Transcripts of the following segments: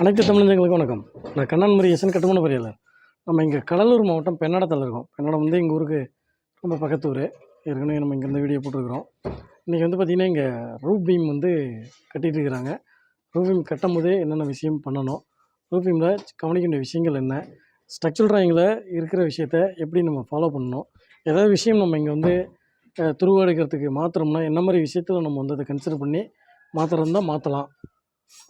அனைத்து தமிழஞ்சங்களுக்கு வணக்கம். நான் கண்ணன் முருகேசன், கட்டுமான பொறியாளர். நம்ம இங்கே கடலூர் மாவட்டம் பெண்ணாடத்தில் இருக்கோம். பெண்ணாடம் வந்து எங்கள் ஊருக்கு ரொம்ப பக்கத்து ஊர். ஏற்கனவே நம்ம இங்கேருந்து வீடியோ போட்டிருக்கிறோம். இன்றைக்கி வந்து பார்த்திங்கன்னா, இங்கே ரூப் பீம் வந்து கட்டிகிட்டு இருக்கிறாங்க. ரூப் பீம் கட்டும்போதே என்னென்ன விஷயம் பண்ணணும், ரூப் பீமில் கவனிக்க வேண்டிய விஷயங்கள் என்ன, ஸ்ட்ரக்சரல் ட்ராயிங்கில் இருக்கிற விஷயத்த எப்படி நம்ம ஃபாலோ பண்ணணும், ஏதாவது விஷயம் நம்ம இங்கே வந்து துருவ எடுக்கிறதுக்கு மாற்றுறோம்னா என்ன மாதிரி விஷயத்தில் நம்ம வந்து அதை கன்சிடர் பண்ணி மாற்றுறதா மாற்றலாம்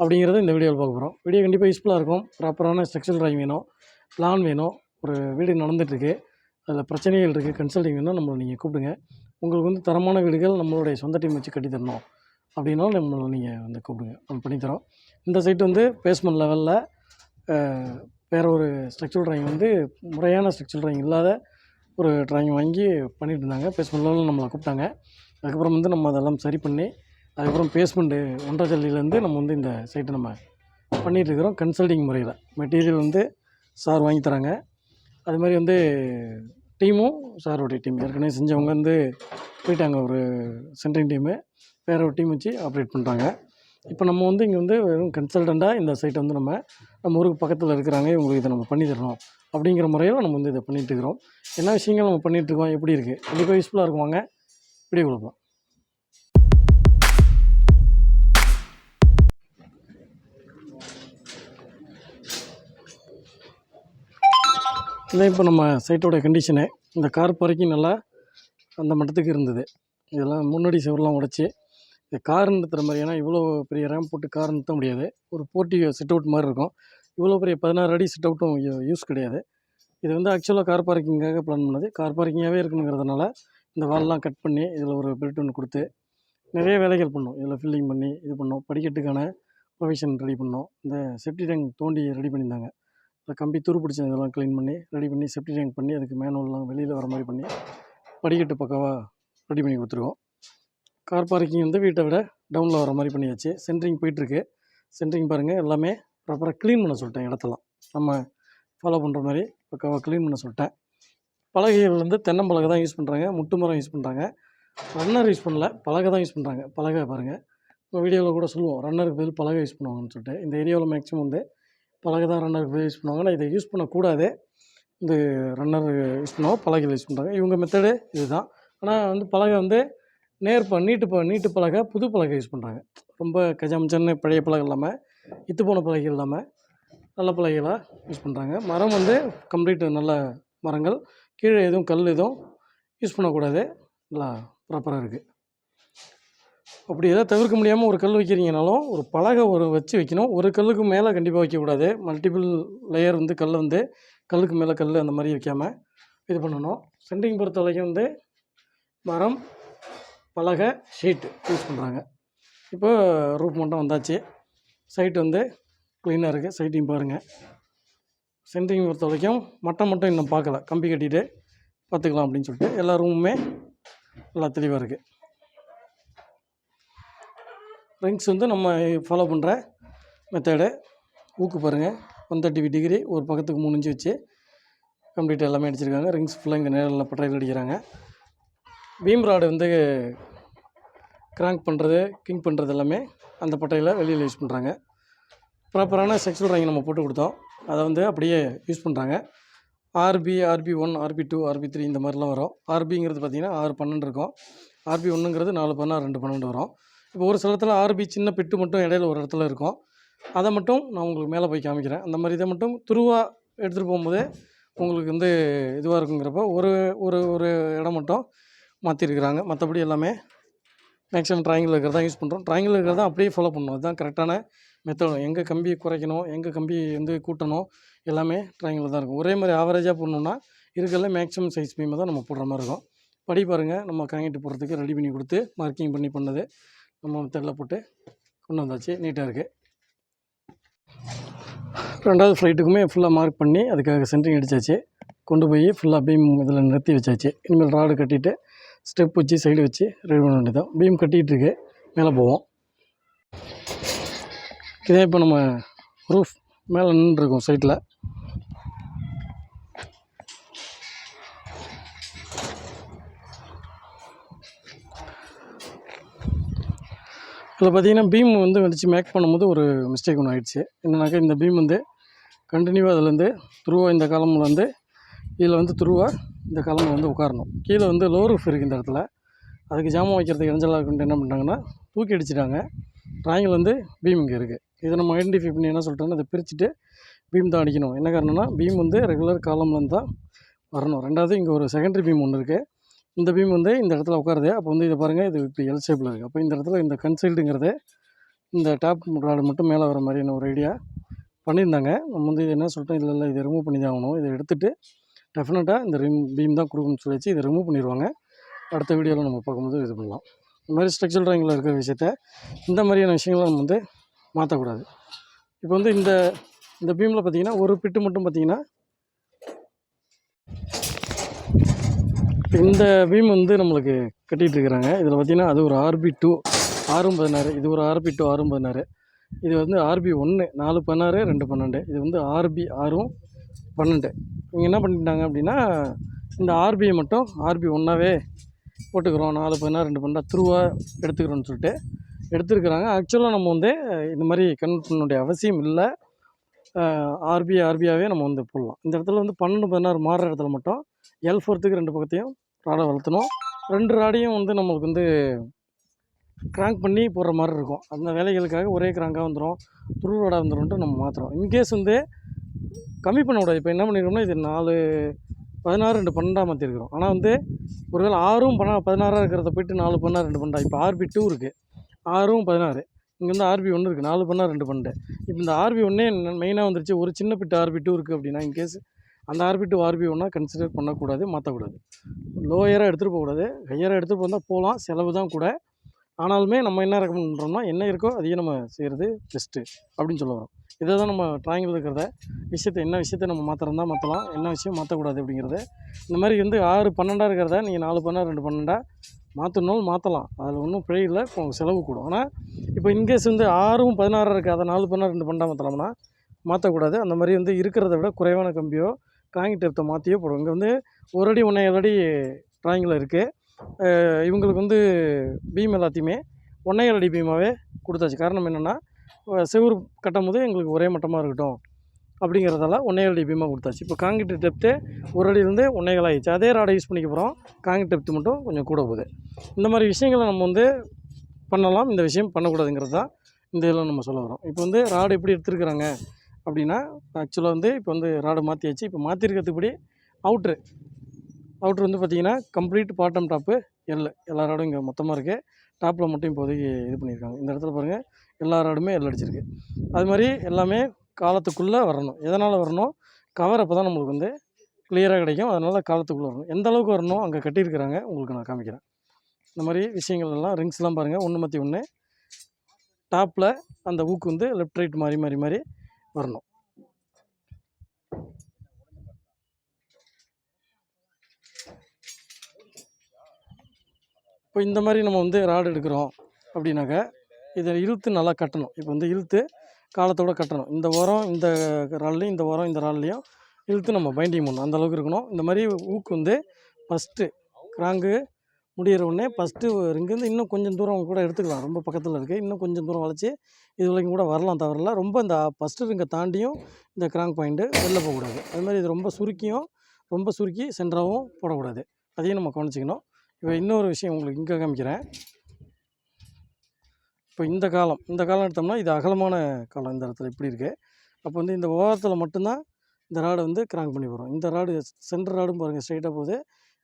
அப்படிங்கிறத இந்த வீடியோவில் பார்க்க போகிறோம். வீடியோ கண்டிப்பாக யூஸ்ஃபுல்லாக இருக்கும். ப்ராப்பரான ஸ்ட்ரக்சரல் ட்ராயிங் வேணும், பிளான் வேணும். ஒரு வீடு நடந்துகிட்ருக்கு, அதில் பிரச்சனைகள் இருக்குது, கன்சல்டிங் வேணும், நம்மளை நீங்கள் கூப்பிடுங்க. உங்களுக்கு வந்து தரமான வீடுகள் நம்மளுடைய சொந்த டீம் வச்சு கட்டி தரணும் அப்படின்னாலும் நம்மளை நீங்கள் வந்து கூப்பிடுங்க, நம்ம பண்ணித்தரோம். இந்த சைட் வந்து பேஸ்மெண்ட் லெவலில் வேறு ஒரு ஸ்ட்ரக்சரல் ட்ராயிங் வந்து முறையான ஸ்ட்ரக்சரல் ட்ராயிங் இல்லாத ஒரு ட்ராயிங் வாங்கி பண்ணிகிட்டு இருந்தாங்க. பேஸ்மெண்ட் லெவலில் நம்மளை கூப்பிட்டாங்க. அதுக்கப்புறம் வந்து நம்ம அதெல்லாம் சரி பண்ணி அதுக்கப்புறம் பேஸ்மெண்ட்டு ஒன்றரை ஜல்லிலேருந்து நம்ம வந்து இந்த சைட்டை நம்ம பண்ணிகிட்ருக்கிறோம். கன்சல்டிங் முறையில் மெட்டீரியல் வந்து சார் வாங்கி தராங்க. அது மாதிரி வந்து டீமும் சாரோடைய டீம் ஏற்கனவே செஞ்சவங்க வந்து போயிட்டாங்க. ஒரு சென்ட்ரிங் டீமு வேறு ஒரு டீம் வச்சு ஆப்ரேட் பண்ணுறாங்க. இப்போ நம்ம வந்து இங்கே வந்து வெறும் கன்சல்டண்ட்டாக இந்த சைட்டை வந்து நம்ம ஊருக்கு பக்கத்தில் இருக்கிறாங்க, இவங்களுக்கு இதை நம்ம பண்ணி தரணும் அப்படிங்கிற முறையில் நம்ம வந்து இதை பண்ணிகிட்ருக்கிறோம். என்ன விஷயங்கள் நம்ம பண்ணிகிட்ருக்கோம், எப்படி இருக்குது, கண்டிப்பாக யூஸ்ஃபுல்லாக இருக்கும். வாங்க வீடியோ கொடுப்போம். இதான் இப்போ நம்ம சைட்டோட கண்டிஷனு. இந்த கார் பார்க்கிங் நல்லா அந்த மட்டத்துக்கு இருந்தது. இதெல்லாம் முன்னாடி சுவரெலாம் உடச்சி இந்த கார் நிறுத்துகிற மாதிரி, ஏன்னா இவ்வளோ பெரிய ரேம்ப் போட்டு கார் நிறுத்த முடியாது. ஒரு போர்ட்டிகோ சிட் அவுட் மாதிரி இருக்கும். இவ்வளோ பெரிய 16 அடி சிட் அவுட்டும் யூஸ் கிடையாது. இது வந்து ஆக்சுவலாக கார் பார்க்கிங்காக பிளான் பண்ணது. கார் பார்க்கிங்காகவே இருக்கணுங்கிறதுனால இந்த வால்லாம் கட் பண்ணி இதில் ஒரு பெல்ட் ஒன்று கொடுத்து நிறைய வேலைகள் பண்ணோம். இதில் ஃபில்லிங் பண்ணி இது பண்ணோம். படிக்கட்டுக்கான ப்ரொவிஷன் ரெடி பண்ணோம். இந்த செப்டி டேங்க் தோண்டி ரெடி பண்ணியிருந்தாங்க. இந்த கம்பி துரு பிடிச்ச இதெல்லாம் க்ளீன் பண்ணி ரெடி பண்ணி செப்டி டேங்க் பண்ணி அதுக்கு மேனுவல்லாம் வெளியில் வர மாதிரி பண்ணி படிக்கட்டு பக்காவாக ரெடி பண்ணி கொடுத்துருவோம். கார் பார்க்கிங் வந்து வீட்டை விட டவுனில் வர மாதிரி பண்ணியாச்சு. சென்ட்ரிங் போயிட்டுருக்கு. சென்ட்ரிங் பாருங்கள், எல்லாமே ப்ராப்பராக க்ளீன் பண்ண சொல்லிட்டேன். இடத்தெல்லாம் நம்ம ஃபாலோ பண்ணுற மாதிரி பக்காவாக க்ளீன் பண்ண சொல்லிட்டேன். பலகைகள் வந்து தென்னம்பலகை தான் யூஸ் பண்ணுறாங்க, முட்டு மரம் யூஸ் பண்ணுறாங்க. ரன்னர் யூஸ் பண்ணல, பலகை தான் யூஸ் பண்ணுறாங்க. பலகை பாருங்கள், இப்போ வீடியோவில் கூட சொல்லுவோம் ரன்னருக்கு பதில் பலகை யூஸ் பண்ணுவாங்கன்னு சொல்லிட்டு. இந்த ஏரியாவில் மேக்ஸிமம் வந்து பலகை தான் ரன்னருக்கு யூஸ் பண்ணுவாங்க. ஆனால் இதை யூஸ் பண்ணக்கூடாது. இந்த ரன்னர் யூஸ் பண்ணுவோம், பலகையில் யூஸ் பண்ணுறாங்க. இவங்க மெத்தடு இதுதான். ஆனால் வந்து பலகை வந்து நீட்டு பலகை, புது பலகை யூஸ் பண்ணுறாங்க. ரொம்ப கஜாமச்சன்னு பழைய பலகை இல்லாமல், இத்து போன பலகை இல்லாமல் நல்ல பலகைகளாக யூஸ் பண்ணுறாங்க. மரம் வந்து கம்ப்ளீட் நல்ல மரங்கள். கீழே எதுவும் கல் எதுவும் யூஸ் பண்ணக்கூடாது. நல்லா ப்ராப்பராக இருக்குது. அப்படி எதாவது தவிர்க்க முடியாமல் ஒரு கல் வைக்கிறீங்கனாலும் ஒரு பலகை வச்சு வைக்கணும். ஒரு கல்லுக்கு மேலே கண்டிப்பாக வைக்கக்கூடாது. மல்டிபிள் லேயர் வந்து கல் வந்து கல்லுக்கு மேலே கல் அந்த மாதிரி வைக்காமல் இது பண்ணணும். சென்ட்ரிங் பொறுத்த வரைக்கும் வந்து மரம், பலகை, ஷீட்டு யூஸ் பண்ணுறாங்க. இப்போ ரூப் மட்டும் வந்தாச்சு. சைட்டு வந்து க்ளீனாக இருக்குது. சைட்டையும் பாருங்கள். சென்ட்ரிங் பொறுத்த வரைக்கும் மட்டும் இன்னும் பார்க்கல. கம்பி கட்டிட்டு பார்த்துக்கலாம் அப்படின்னு சொல்லிட்டு எல்லா ரூமுமே நல்லா தெளிவாக இருக்குது. ரிங்ஸ் வந்து நம்ம ஃபாலோ பண்ணுற மெத்தடு. ஊக்கு பாருங்கள், 130 டிகிரி ஒரு பக்கத்துக்கு 3 இன்ச்சு வச்சு கம்ப்ளீட்டாக எல்லாமே அடிச்சிருக்காங்க. ரிங்ஸ் ஃபுல்லாக இங்கே நேரில் பட்டையில் அடிக்கிறாங்க. பீம் ராடு வந்து கிராங்க் பண்ணுறது, கிங் பண்ணுறது எல்லாமே அந்த பட்டையில் வெளியில் யூஸ் பண்ணுறாங்க. ப்ராப்பரான ஸ்ட்ரக்சரல் ட்ராயிங் நம்ம போட்டு கொடுத்தோம், அதை வந்து அப்படியே யூஸ் பண்ணுறாங்க. RB1, RB2, RB3 இந்த மாதிரிலாம் வரும். RBங்கிறது பார்த்திங்கன்னா 6-12 இருக்கும். RB1ங்கிறது 4-16, 2-12 வரும். இப்போ ஒரு சில இடத்துல RB சின்ன பெட்டு மட்டும் இடையில ஒரு இடத்துல இருக்கும். அதை மட்டும் நான் உங்களுக்கு மேலே போய் காமிக்கிறேன். அந்த மாதிரி இதை மட்டும் துருவாக எடுத்துகிட்டு போகும்போது உங்களுக்கு வந்து இதுவாக இருக்குங்கிறப்ப ஒரு ஒரு ஒரு இடம் மட்டும் மாற்றிருக்கிறாங்க. மற்றபடி எல்லாமே மேக்ஸிமம் ட்ராயிங்கில் இருக்கிறது தான் யூஸ் பண்ணுறோம். ட்ராயிங்கில் இருக்கிறத அப்படியே ஃபாலோ பண்ணணும். அதுதான் கரெக்டான மெத்தட். எங்கே கம்பி குறைக்கணும், எங்கே கம்பி வந்து கூட்டணும், எல்லாமே ட்ராயிங்கில் தான் இருக்கும். ஒரே மாதிரி ஆவரேஜாக போடணுன்னா இருக்கிறதுல மேக்ஸிமம் சைஸ் பீமை தான் நம்ம போடுற மாதிரி இருக்கும். படி பாருங்கள், நம்ம காங்கிட்டு போடுறதுக்கு ரெடி பண்ணி கொடுத்து மார்க்கிங் பண்ணது நம்ம மெத்தடில் போட்டு கொண்டு வந்தாச்சு. நீட்டாக இருக்குது. ரெண்டாவது ஃப்ளைட்டுக்குமே ஃபுல்லாக மார்க் பண்ணி அதுக்காக சென்ட்ரிங் அடித்தாச்சு. கொண்டு போய் ஃபுல்லாக பீம் இதில் நிறுத்தி வச்சாச்சு. இனிமேல் ராடு கட்டிட்டு ஸ்டெப் வச்சு சைடு வச்சு ரெடி பண்ண வேண்டியதான். பீம் கட்டிகிட்ருக்கு, மேலே போவோம். இதே இப்போ நம்ம ரூஃப் மேலே நின்றுருக்கோம் சைட்டில். இதில் பார்த்தீங்கன்னா பீம் வந்து வச்சு மேக் பண்ணும்போது ஒரு மிஸ்டேக் ஒன்று ஆயிடுச்சு. என்னன்னாக்கா இந்த பீம் வந்து கண்டினியூவாக அதுலேருந்து த்ரூவாக இந்த காலமில் வந்து இதில் வந்து த்ரூவாக இந்த காலமில் வந்து உட்காரணும். கீழே வந்து லோ ரூஃப் இருக்குது இந்த இடத்துல. அதுக்கு ஜாமான் வைக்கிறதுக்கு இடைஞ்சலாக இருக்குன்ட்டு என்ன பண்ணிட்டாங்கன்னா தூக்கி அடிச்சிட்டாங்க. ட்ராயிங்கில் வந்து பீம் இங்கே இருக்குது. இதை நம்ம ஐடென்டிஃபை பண்ணி என்ன சொல்லிட்டோன்னா இதை பிரிச்சுட்டு பீம் தான் அடிக்கணும். என்ன காரணம்னா பீம் வந்து ரெகுலர் காலம்லேருந்து தான் வரணும். ரெண்டாவது இங்கே ஒரு செகண்டரி பீம் ஒன்று இருக்குது. இந்த பீம் வந்து இந்த இடத்துல உட்காருது. அப்போ வந்து இதை பாருங்கள், இது இப்படி எல் ஷேப்பில் இருக்குது. அப்போ இந்த இடத்துல இந்த கன்சைல்டுங்கிறது இந்த டாப் ராடு மட்டும் மேலே வர மாதிரியான ஒரு ஐடியா பண்ணியிருந்தாங்க. நம்ம வந்து இது என்ன சொல்லிட்டோம், இல்லை இதை ரிமூவ் பண்ணி தான் ஆகணும். இதை எடுத்துகிட்டு டெஃபினட்டாக இந்த பீம் தான் கொடுக்கணும்னு சொல்லிச்சு. இதை ரிமூவ் பண்ணிடுவாங்க. அடுத்த வீடியோவில் நம்ம பார்க்கும்போது இது பண்ணலாம். இந்த மாதிரி ஸ்ட்ரக்சரல் ட்ராயிங்கில் இருக்கிற விஷயத்த இந்த மாதிரியான விஷயங்களை நம்ம வந்து மாற்றக்கூடாது. இப்போ வந்து இந்த பீமில் பார்த்திங்கன்னா ஒரு பிட்டு மட்டும் பார்த்திங்கன்னா இந்த பீம் வந்து நம்மளுக்கு கட்டிகிட்டு இருக்கிறாங்க. இதில் பார்த்திங்கன்னா அது ஒரு RB2 616, இது ஒரு RB2 616, இது வந்து RB1 416 212, இது வந்து RB 612. இவங்க என்ன பண்ணிட்டாங்க அப்படின்னா இந்த RBயை மட்டும் RB1ஆகவே போட்டுக்கிறோம், 416 212 த்ரூவாக எடுத்துக்கிறோன்னு சொல்லிட்டு எடுத்துருக்குறாங்க. ஆக்சுவலாக நம்ம வந்து இந்த மாதிரி கன்வெர்ட் பண்ண வேண்டிய அவசியம் இல்லை. RBயாகவே நம்ம வந்து போடலாம். இந்த இடத்துல வந்து 12 16 மாறுற இடத்துல மட்டும் L4க்கு 2 பக்கத்தையும் ராடை வளர்த்தணும். 2 ராடையும் வந்து நம்மளுக்கு வந்து கிராங்க் பண்ணி போடுற மாதிரி இருக்கும். அந்த வேலைகளுக்காக ஒரே கிராங்காக வந்துடும், த்ரூ ராடாக வந்துடும்ன்ட்டு நம்ம மாற்றுறோம். இன்கேஸ் வந்து கம்மி பண்ண கூடாது. இப்போ என்ன பண்ணியிருக்கோம்னா இது 4 16 2 12 மாற்றிருக்கிறோம். ஆனால் வந்து ஒருவேளை 6ம் 16 இருக்கிறத போய்ட்டு 4 16 2 12. இப்போ RB2 இருக்குது, 6ம் 16, இங்கே வந்து RB1 இருக்குது, 4 16 2 12. இப்போ இந்த RB1 மெயினாக வந்துருச்சு. ஒரு சின்ன பிட்டு RB2 இருக்குது அப்படின்னா இன்கேஸ் அந்த RB2 RB1 கன்சிடர் பண்ணக்கூடாது, மாற்றக்கூடாது. லோயராக எடுத்துகிட்டு போகக்கூடாது. ஹையராக எடுத்துகிட்டு வந்தால் போகலாம், செலவு தான் கூட. ஆனாலுமே நம்ம என்ன ரெக்கமெண்ட் பண்ணுறோம்னா என்ன இருக்கோ அதையே நம்ம செய்கிறது பெஸ்ட்டு அப்படின்னு சொல்ல வரோம். இதை தான் நம்ம ட்ராயிங்கில் இருக்கிறத விஷயத்தை, என்ன விஷயத்தை நம்ம மாற்றுறதா மாற்றலாம், என்ன விஷயம் மாற்றக்கூடாது அப்படிங்கிறது. இந்த மாதிரி வந்து 6 12 இருக்கிறத நீங்கள் 4 16 2 12 மாற்றணும்னாலும் மாற்றலாம், அதில் ஒன்றும் பிழை இல்லை. இப்போ செலவு கூடும். ஆனால் இப்போ இன்கேஸ் வந்து 6ம் 16 இருக்குது, அதை 4 16 2 12 மாற்றலாம்னா மாற்றக்கூடாது. அந்த மாதிரி வந்து இருக்கிறத விட குறைவான கம்பியோ காங்கி டெப்த்தை மாற்றியோ போடும். இங்கே வந்து 1 அடி 1.5 அடி ட்ராயிங்கில் இருக்குது. இவங்களுக்கு வந்து பீம் எல்லாத்தையுமே 1.5 அடி பீமாகவே கொடுத்தாச்சு. காரணம் என்னென்னா செவுரு கட்டும் போது எங்களுக்கு ஒரே மட்டமாக இருக்கட்டும் அப்படிங்கிறதால 1.5 அடி பீமாக கொடுத்தாச்சு. இப்போ காங்கிரீட் டெப்த்து 1 அடியிலேருந்து 1.5 ஆகிடுச்சு. அதே ராடை யூஸ் பண்ணிக்க போகிறோம். காங்கிரீட் டெப்த்து மட்டும் கொஞ்சம் கூட போகுது. இந்த மாதிரி விஷயங்களை நம்ம வந்து பண்ணலாம், இந்த விஷயம் பண்ணக்கூடாதுங்கிறது தான் இந்த இதில் நம்ம சொல்ல வரோம். இப்போ வந்து ராடு எப்படி எடுத்துருக்குறாங்க அப்படின்னா ஆக்சுவலாக வந்து இப்போ வந்து ராடு மாற்றியாச்சு. இப்போ மாற்றிருக்கிறதுபடி அவுட்ரு வந்து பார்த்திங்கன்னா கம்ப்ளீட் பாட்டம் டாப்பு எல்லா ராடும் இங்கே மொத்தமாக இருக்குது. டாப்பில் மட்டும் இப்போதைக்கு இது பண்ணியிருக்காங்க. இந்த இடத்துல பாருங்கள், எல்லா ராடுமே அடிச்சிருக்கு. அது மாதிரி எல்லாமே காலத்துக்குள்ளே வரணும். எதனால் வரணும், கவர் அப்போ தான் நம்மளுக்கு வந்து கிளியராக கிடைக்கும். அதனால் காலத்துக்குள்ளே வரணும். எந்த அளவுக்கு வரணும் அங்கே கட்டியிருக்கிறாங்க, உங்களுக்கு நான் காமிக்கிறேன். இந்த மாதிரி விஷயங்கள் எல்லாம் ரிங்ஸ்லாம் பாருங்கள், 1 மாற்றி 1 டாப்பில் அந்த ஊக்கு வந்து லெஃப்ட் ரைட் மாறி மாறி மாறி வரணும். இப்போ இந்த மாதிரி நம்ம வந்து ராடு எடுக்கிறோம் அப்படின்னாக்கா இதை இழுத்து நல்லா கட்டணும். இப்போ வந்து இழுத்து காலத்தோடு கட்டணும். இந்த ஓரம் இந்த ரால்லையும் இந்த ஓரம் இந்த ரால்லையும் இழுத்து நம்ம பைண்டிங் பண்ணணும். அந்தளவுக்கு இருக்கணும். இந்த மாதிரி ஊக்கு வந்து ஃபஸ்ட்டு கிராங்கு முடிகிற உடனே ஃபஸ்ட்டு இங்கேருந்து இன்னும் கொஞ்சம் தூரம் கூட எடுத்துக்கலாம். ரொம்ப பக்கத்தில் இருக்குது, இன்னும் கொஞ்சம் தூரம் வளைச்சி இது வரைக்கும் கூட வரலாம், தவறல. ரொம்ப இந்த ஃபஸ்ட்டு ரிங்கை தாண்டியும் இந்த கிராங்க் பாயிண்ட்டு வெளில போகக்கூடாது. அதுமாதிரி இது ரொம்ப சுருக்கி சென்டராகவும் போடக்கூடாது. அதையும் நம்ம கவனிச்சிக்கணும். இப்போ இன்னொரு விஷயம் உங்களுக்கு இங்கே காமிக்கிறேன். இப்போ இந்த காலம் எடுத்தோம்னா இது அகலமான காலம். இந்த இடத்துல இப்படி இருக்குது. அப்போ வந்து இந்த ஓரத்தில் மட்டும்தான் இந்த ராடை வந்து கிராங்க் பண்ணி போகிறோம். இந்த ராடு சென்டர் ராடும் பாருங்கள் ஸ்ட்ரைட்டாக போகுது,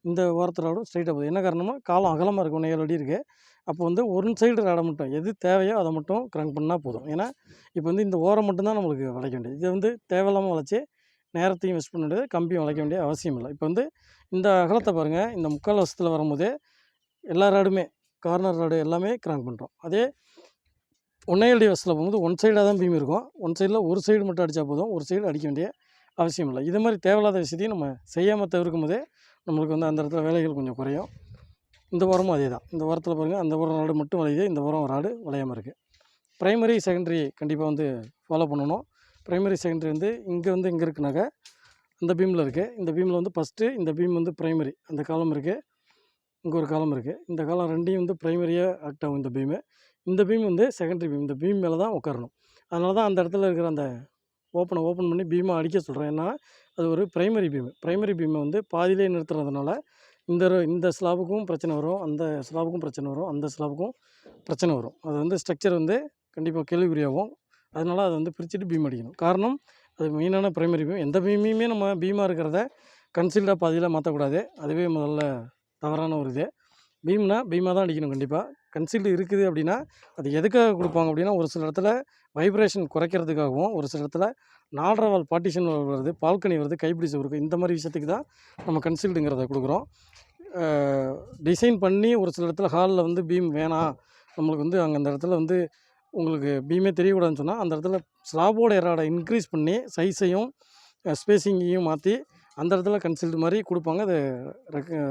இந்த ஓரத்து ராடும் ஸ்ட்ரைட்டாக போகுது. என்ன காரணமாக காலம் அகலமாக இருக்குது, 1.7 அடி இருக்குது. அப்போ வந்து ஒரு சைடு ராடை மட்டும் எது தேவையோ அதை மட்டும் கிராங்க் பண்ணால் போதும். ஏன்னா இப்போ வந்து இந்த ஓரம் மட்டும்தான் நம்மளுக்கு வளைக்க வேண்டியது. இதை வந்து தேவையில்லாமல் வளைச்சி நேரத்தையும் வேஸ்ட் பண்ண வேண்டியது, கம்பியும் வளைக்க வேண்டிய அவசியம் இல்லை. இப்போ வந்து இந்த அகலத்தை பாருங்கள், இந்த 3/4 வருஷத்தில் வரும்போது எல்லா ராடுமே கார்னர் ராடு எல்லாமே கிராங்க் பண்ணுறோம். அதே 1.5 அடி வசத்தில் போகும்போது 1 சைடாக தான் பீம் இருக்கும். 1 சைடில் ஒரு சைடு மட்டும் அடித்தா போதும், ஒரு சைடு அடிக்க வேண்டிய அவசியம் இல்லை. இது மாதிரி தேவையில்லாத விஷயத்தையும் நம்ம செய்யாமல் தவிர்க்கும் போதே நம்மளுக்கு வந்து அந்த இடத்துல வேலைகள் கொஞ்சம் குறையும். இந்த வாரமும் அதே தான். இந்த வாரத்தில் பாருங்கள், அந்த வாரம் ராடு மட்டும் வளையுது, இந்த வாரம் ராடு வளையாமல் இருக்குது. ப்ரைமரி செகண்டரி கண்டிப்பாக வந்து ஃபாலோ பண்ணணும். ப்ரைமரி செகண்டரி வந்து இங்கே இருக்குனாக்கா அந்த பீமில் இருக்குது. இந்த பீமில் வந்து ஃபஸ்ட்டு இந்த பீம் வந்து ப்ரைமரி, அந்த காலம் இருக்குது, இங்கே ஒரு காலம் இருக்குது. இந்த காலம் ரெண்டையும் வந்து ப்ரைமரியாக ஆக்ட் ஆகும் இந்த பீமு. இந்த பீம் வந்து செகண்டரி பீம். இந்த பீம் மேலே தான் உட்காரணும். அதனால தான் அந்த இடத்துல இருக்கிற அந்த ஓப்பன் பண்ணி பீமை அடிக்க சொல்கிறேன். ஏன்னா அது ஒரு பிரைமரி பீம். பிரைமரி பீமை வந்து பாதியிலே நிறுத்துறதுனால இந்த ஸ்லாபுக்கும் பிரச்சனை வரும், அந்த ஸ்லாபுக்கும் பிரச்சனை வரும், அந்த ஸ்லாபுக்கும் பிரச்சனை வரும். அது வந்து ஸ்ட்ரக்சர் வந்து கண்டிப்பாக கேள்விக்குறியாகும். அதனால அதை வந்து பிரிச்சுட்டு பீம் அடிக்கணும். காரணம் அது மெயினான பிரைமரி பீம். எந்த பீமையுமே நம்ம பீமாக இருக்கிறத கன்சீல்டாக பாதியில் மாற்றக்கூடாது. அதுவே முதல்ல தவறான ஒரு இது. பீமாக தான் அடிக்கணும் கண்டிப்பாக. கன்சீல்டு இருக்குது அப்படின்னா அது எதுக்காக கொடுப்பாங்க அப்படின்னா, ஒரு சில இடத்துல வைப்ரேஷன் குறைக்கிறதுக்காகவும், ஒரு சில இடத்துல 4.5 வால் பார்ட்டிஷன் வருது, பால்கனி வருது, கைப்பிடி சுவருக்கு, இந்த மாதிரி விஷயத்துக்கு தான் நம்ம கன்சீல்டுங்கிறத கொடுக்குறோம். டிசைன் பண்ணி ஒரு சில இடத்துல ஹாலில் வந்து பீம் வேணாம், நம்மளுக்கு வந்து அங்கே அந்த இடத்துல வந்து உங்களுக்கு பீமே தெரியக்கூடாதுன்னு சொன்னால், அந்த இடத்துல ஸ்லாபோட எராடை இன்க்ரீஸ் பண்ணி சைஸையும் ஸ்பேஸிங்கையும் மாற்றி அந்த இடத்துல கன்சீல்டு மாதிரி கொடுப்பாங்க. அது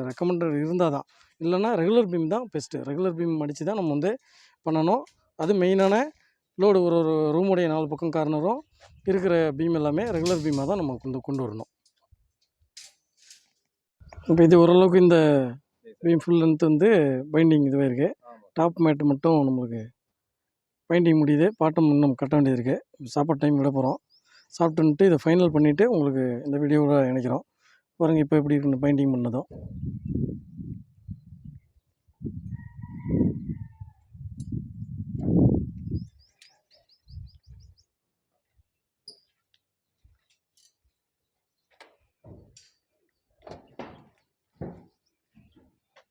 ரெக்கமெண்டட் இருந்தால் தான். இல்லைன்னா ரெகுலர் பீம் தான் பெஸ்ட்டு. ரெகுலர் பீம் அடித்து தான் நம்ம வந்து பண்ணணும். அது மெயினான லோடு ஒரு ரூமுடைய 4 பக்கம் கார்னரும் இருக்கிற பீம் எல்லாமே ரெகுலர் பீமாக தான் நம்ம கொண்டு வரணும். இப்போ இது ஓரளவுக்கு இந்த பீம் ஃபுல் லென்த் வந்து பைண்டிங் இதுவாக இருக்குது. டாப் மேட்டு மட்டும் நம்மளுக்கு பைண்டிங் முடியுது. பாட்டம் இன்னும் கட்ட வேண்டியது இருக்குது. சாப்பாடு டைம் விட போகிறோம். சாப்பிட்டுன்ட்டு இதை ஃபைனல் பண்ணிவிட்டு உங்களுக்கு இந்த வீடியோவில் இணைக்கிறோம். பாருங்கள் இப்போ எப்படி இருக்குன்னு பைண்டிங் பண்ணதும்.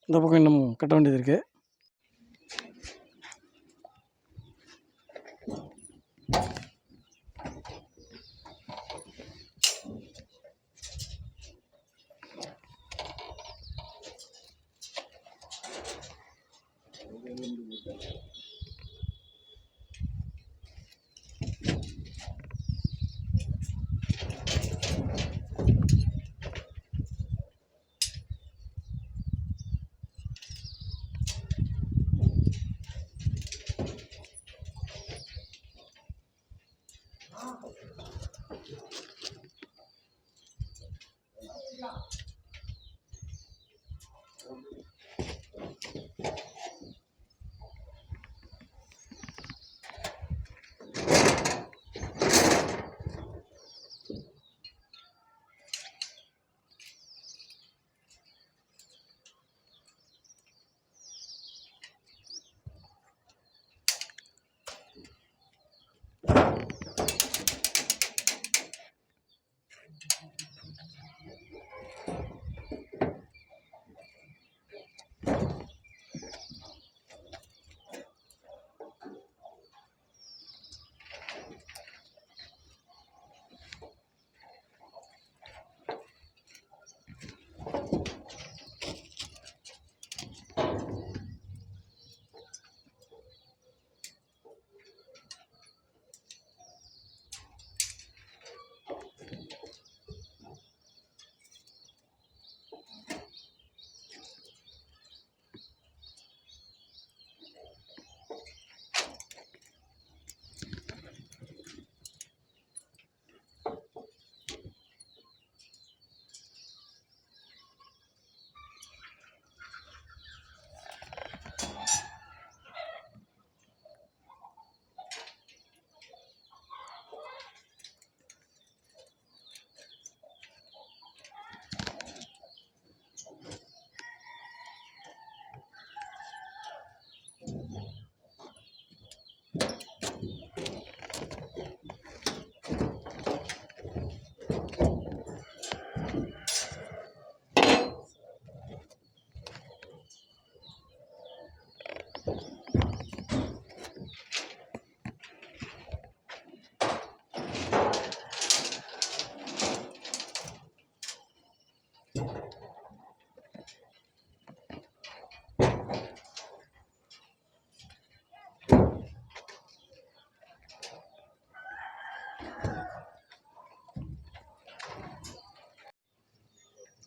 இந்த பக்கம் இன்னும் கட்ட வேண்டியது இருக்குது.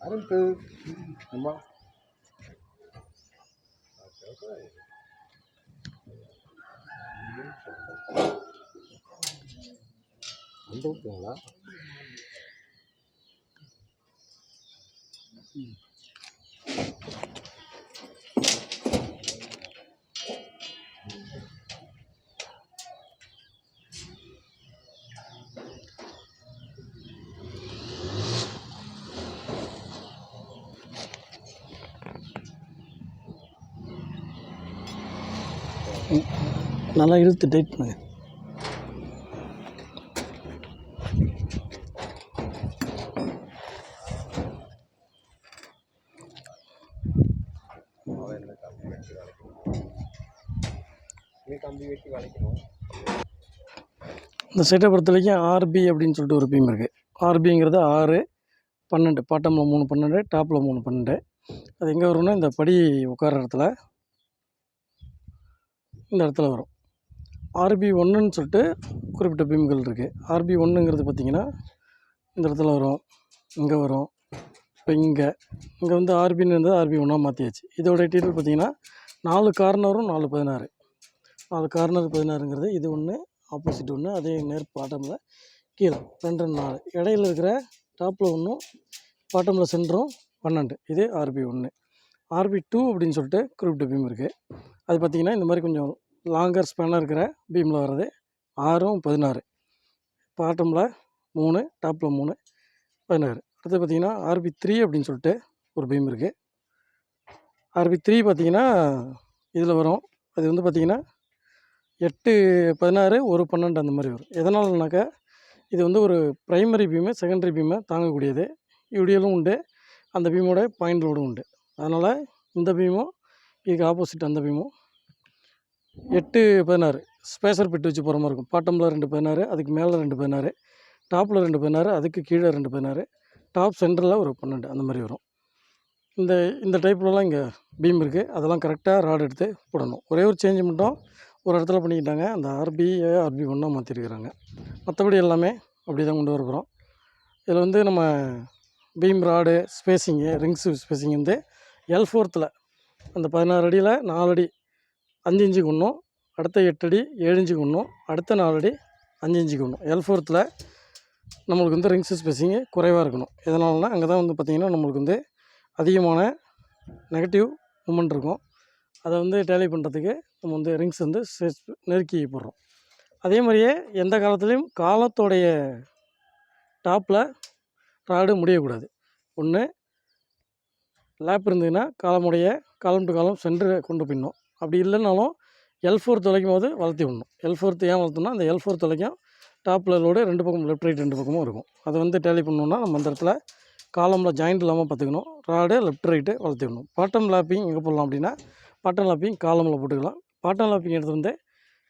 Aruntu, emang. Untuk bola. நல்லா இழுத்து டைட் பண்ணுங்க. கம்பி வெட்டி வளைக்கணும். இந்த செட்டை பொறுத்த வரைக்கும் ஆர்பி அப்படின்னு சொல்லிட்டு ஒரு பீம் இருக்குது. ஆர்பிங்கிறது 6 12, பாட்டமில் 3 12, டாப்பில் 3 12. அது எங்கே வரும்னா இந்த படி உட்கார இடத்துல, இந்த இடத்துல வரும். ஆர்பி 1ன்னு சொல்லிட்டு குறிப்பிட்ட பீம்கள் இருக்குது. ஆர்பி 1ங்கிறது பார்த்திங்கன்னா இந்த இடத்துல வரும், இங்கே வரும். இப்போ இங்கே வந்து ஆர்பின்னு இருந்தது ஆர்பி 1ஆக மாற்றியாச்சு. இதோட டீட்டெயில் பார்த்திங்கன்னா 4 கார்னரும் 4 16. 4 கார்னர் 16ங்கிறது இது ஒன்று, ஆப்போசிட் ஒன்று, அதே நேர் பாட்டமில் கீழே 2 4. இடையில இருக்கிற டாப்பில் ஒன்றும் பாட்டமில் சென்டரும் 12. இது ஆர்பி 1. ஆர்பி 2 அப்படின்னு சொல்லிட்டு குறிப்பிட்ட பீம் இருக்குது. அது பார்த்திங்கன்னா இந்த மாதிரி கொஞ்சம் லாங்கர் ஸ்பேனாக இருக்கிற பீமில் வர்றது 6 16. பாட்டமில் 3, டாப்பில் 3 16. அடுத்து பார்த்திங்கன்னா ஆர்பி 3 அப்படின்னு சொல்லிட்டு ஒரு பீம் இருக்குது. ஆர்பி 3 பார்த்திங்கன்னா இதில் வரும். அது வந்து பார்த்திங்கன்னா 8 16 1 12 அந்த மாதிரி வரும். எதனாலனாக்கா இது வந்து ஒரு ப்ரைமரி பீமு, செகண்டரி பீமை தாங்கக்கூடியது. யூடிஎலும் உண்டு, அந்த பீமோட பாயிண்ட் லோடும் உண்டு. அதனால் இந்த பீமும் இதுக்கு ஆப்போசிட் அந்த பீமும் 8 16 ஸ்பேசர் பிட்டு வச்சு போகிற மாதிரி இருக்கும். பாட்டமில் 2 16, அதுக்கு மேலே 2 16, டாப்பில் 2 16, அதுக்கு கீழே 2 16, டாப் சென்டரில் ஒரு 12 அந்த மாதிரி வரும். இந்த டைப்லலாம் இங்கே பீம் இருக்குது. அதெல்லாம் கரெக்டாக ராட் எடுத்து போடணும். ஒரே ஒரு சேஞ்சு மட்டும் ஒரு இடத்துல பண்ணிக்கிட்டாங்க, அந்த ஆர்பியை ஆர்பி 1ஆக மாற்றிருக்கிறாங்க. மற்றபடி எல்லாமே அப்படி தான் கொண்டு வர போகிறோம். இதில் வந்து நம்ம beam rod spacing, rings spacing வந்து L4த்தில் அந்த 16 அடியில் 4 அடி 5 இன்ச்சுக்கு ஒன்றும், அடுத்த 8 அடி 7 இன்ச்சுக்கு ஒன்றும், அடுத்த 4 அடி 5 இன்ச்சுக்கு ஒன்றும். L4த்தில் நம்மளுக்கு வந்து ரிங்ஸு ஸ்பேஸிங்கு குறைவாக இருக்கணும். எதனாலனா அங்கே தான் வந்து பார்த்திங்கன்னா நம்மளுக்கு வந்து அதிகமான நெகட்டிவ் மூமெண்ட் இருக்கும். அதை வந்து டேலி பண்ணுறதுக்கு நம்ம வந்து ரிங்ஸ் வந்து நெருக்கி போடுறோம். அதே மாதிரியே எந்த காலத்துலேயும் காலத்தோடைய டாப்பில் ராடு முடியக்கூடாது. ஒன்று லேப் இருந்ததுன்னா காலம் டு காலம் சென்டர் கொண்டு போயிடணும். அப்படி இல்லைனாலும் L4 தொலைக்கும் போது வளர்த்தி விடணும். L4 ஏன் வளர்த்தோம்னா அந்த L4 தொலைக்கும் டாப்பில் லோடு 2 பக்கம் லெஃப்ட் ரைட் 2 பக்கமும் இருக்கும். அதை வந்து டேலி பண்ணணுன்னா நம்ம அந்த இடத்துல காலமில் ஜாயிண்ட் இல்லாமல் பார்த்துக்கணும். ராடு லெஃப்ட் ரைட்டு வளர்த்தி விடணும். பாட்டம் லேப்பிங் எங்கே போடலாம் அப்படின்னா பாட்டம் லேப்பிங் காலமில் போட்டுக்கலாம். பாட்டம் லேப்பிங் எடுத்து வந்து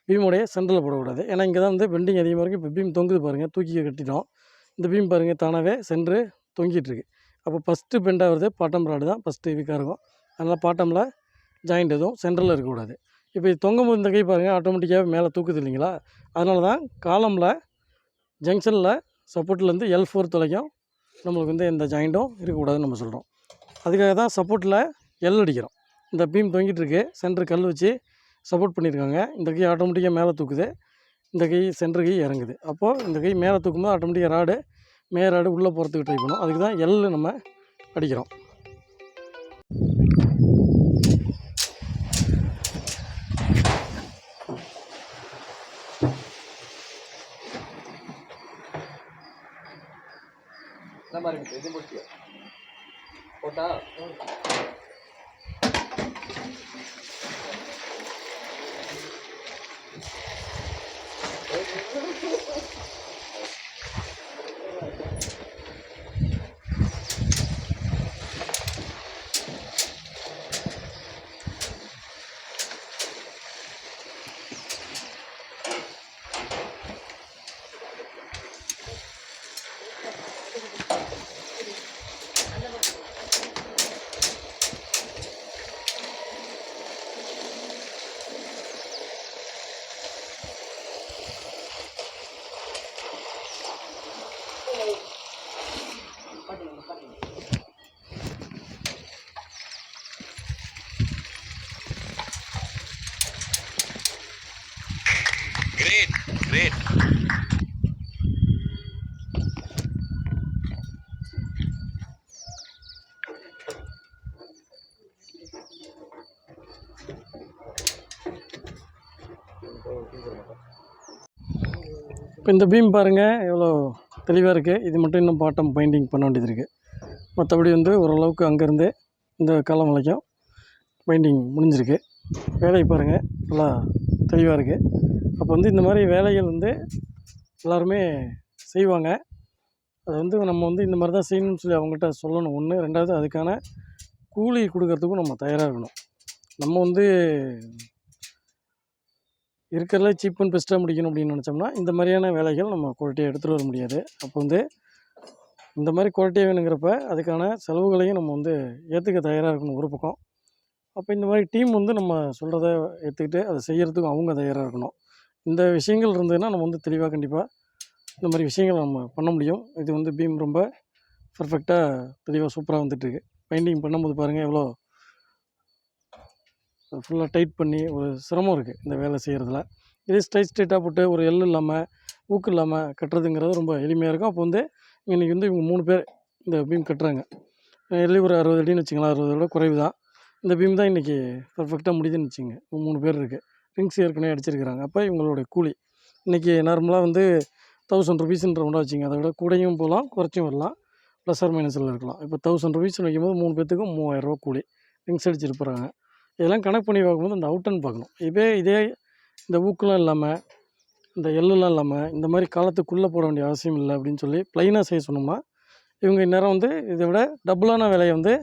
பீமுடைய சென்டரில் போடக்கூடாது. ஏன்னா இங்கே தான் வந்து பெண்டிங் அதிகமாக இருக்குது. இப்போ பீம் தொங்குது பாருங்கள், தூக்கி கட்டிட்டோம். இந்த பீம் பாருங்கள் தானாகவே சென்ட்ரு தொங்கிட்டுருக்கு. அப்போ ஃபஸ்ட்டு பெண்ட் ஆகிறது பாட்டம் ராடு தான் ஃபஸ்ட்டு வீக்காக இருக்கும். அதனால் பாட்டமில் ஜாயிண்ட் எதுவும் சென்டரில் இருக்கக்கூடாது. இப்போ இது தொங்கும் போது இந்த கை பாருங்கள் ஆட்டோமேட்டிக்காக மேலே தூக்குது இல்லைங்களா? அதனால தான் காலமில் ஜங்ஷனில் சப்போர்ட்லேருந்து L4 தொலைக்கும் நம்மளுக்கு வந்து எந்த ஜாயிண்ட்டும் இருக்கக்கூடாதுன்னு நம்ம சொல்கிறோம். அதுக்காக தான் சப்போர்ட்டில் L அடிக்கிறோம். இந்த பீம் தொங்கிட்டுருக்கு, சென்டர் கல் வச்சு சப்போர்ட் பண்ணியிருக்காங்க. இந்த கை ஆட்டோமேட்டிக்காக மேலே தூக்குது, இந்த கை சென்டர் கை இறங்குது. அப்போது இந்த கை மேலே தூக்கும்போது ஆட்டோமேட்டிக்காக ராடு ராடு உள்ளே போகிறதுக்கு ட்ரை பண்ணும். அதுக்கு தான் L நம்ம அடிக்கிறோம். இந்த மாதிரி இது முடிச்சு போட்டா Great. இப்போ இந்த பீம் பாருங்கள் எவ்வளோ தெளிவாக இருக்குது. இது மட்டும் இன்னும் பாட்டம் பெயிண்டிங் பண்ண வேண்டியது இருக்குது. மற்றபடி வந்து ஓரளவுக்கு அங்கேருந்து இந்த காலம் வரைக்கும் பெயிண்டிங் முடிஞ்சிருக்கு. வேலையை பாருங்கள் நல்லா தெளிவாக இருக்குது. அப்போ வந்து இந்த மாதிரி வேலைகள் வந்து எல்லாருமே செய்வாங்க. அது வந்து நம்ம வந்து இந்த மாதிரி தான் செய்யணும்னு சொல்லி அவங்கள்ட்ட சொல்லணும் ஒன்று. 2வது அதுக்கான கூலி கொடுக்கறதுக்கும் நம்ம தயாராக இருக்கணும். நம்ம வந்து இருக்கிறதுல சீப் அண்ட் பெஸ்ட்டாக முடிக்கணும் அப்படின்னு நினச்சோம்னா இந்த மாதிரியான வேலைகள் நம்ம குவாலிட்டியாக எடுத்துகிட்டு வர முடியாது. அப்போ வந்து இந்த மாதிரி குவாலிட்டியாக வேணுங்கிறப்ப அதுக்கான செலவுகளையும் நம்ம வந்து ஏற்றுக்க தயாராக இருக்கணும் ஒரு பக்கம். அப்போ இந்த மாதிரி டீம் வந்து நம்ம சொல்கிறத ஏற்றுக்கிட்டு அதை செய்கிறதுக்கும் அவங்க தயாராக இருக்கணும். இந்த விஷயங்கள் இருந்ததுன்னா நம்ம வந்து தெளிவாக கண்டிப்பாக இந்த மாதிரி விஷயங்கள் நம்ம பண்ண முடியும். இது வந்து பீம் ரொம்ப பர்ஃபெக்டாக தெளிவாக சூப்பராக வந்துட்டுருக்கு. பெயிண்டிங் பண்ணும்போது பாருங்கள் எவ்வளோ ஃபுல்லாக டைட் பண்ணி ஒரு சிரமம் இருக்குது இந்த வேலை செய்கிறதுல. இதே ஸ்ட்ரைட்டாக போட்டு ஒரு எள் இல்லாமல் ஊக்கு இல்லாமல் கட்டுறதுங்கிறது ரொம்ப எளிமையாக இருக்கும். அப்போ வந்து இன்றைக்கி வந்து இவங்க 3 பேர் இந்த பீம் கட்டுறாங்க. எள்ளி ஒரு 60 அடின்னு வச்சுங்களேன், 60 விட குறைவு தான். இந்த பீம் தான் இன்றைக்கி பர்ஃபெக்டாக முடியுதுன்னு வச்சுங்க. 3 பேர் இருக்குது. ரிங்ஸ் ஏற்கனவே அடிச்சிருக்கிறாங்க. அப்போ இவங்களுடைய கூலி இன்றைக்கி நார்மலாக வந்து 1000 ருபீஸ்ன்ற ஒன்றா வச்சுங்க. அதை விட கூடயும் போகலாம், குறைச்சும் வரலாம், ப்ளஸ் ஆர் மைனஸில் இருக்கலாம். இப்போ 1000 ருபீஸ்னு வைக்கும்போது 3 பேர்த்துக்கும் 3000 கூலி ரிங்ஸ் அடிச்சிட்டு போகிறாங்க. இதெல்லாம் கணக்கு பண்ணி பார்க்கும்போது அந்த அவுட்டன் பார்க்கணும். இதே இந்த ஊக்கெலாம் இல்லாமல் இந்த எள்ளுலாம் இல்லாமல் இந்த மாதிரி காலத்துக்குள்ளே போட வேண்டிய அவசியம் இல்லை அப்படின்னு சொல்லி ப்ளைனாக செய்ய சொன்னோம்னா இவங்க இந்நேரம் வந்து இதை விட டபுளான வேலையை வந்து